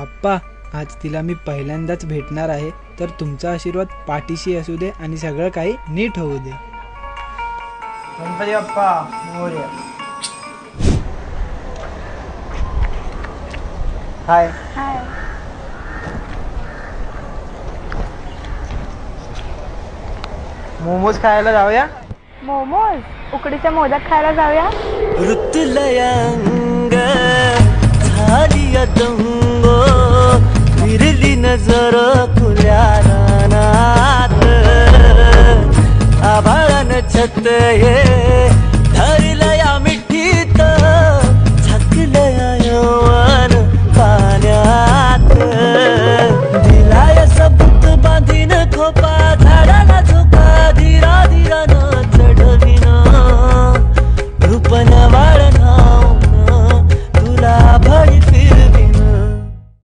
पप्पा, आज तिला मी पहिल्यांदाच भेटणार आहे, तर तुमचा आशीर्वाद पाठीशी असू दे आणि सगळं काही नीट होऊ दे. गणपती बाप्पा मोरया. हाय. मोमोज खायला जाऊया. मोमोज? उकडीचे मोदक खायला जाऊया. ऋतुलयांग झाली दंग फिरली नजर खुल्या रानात आभाळान छत हे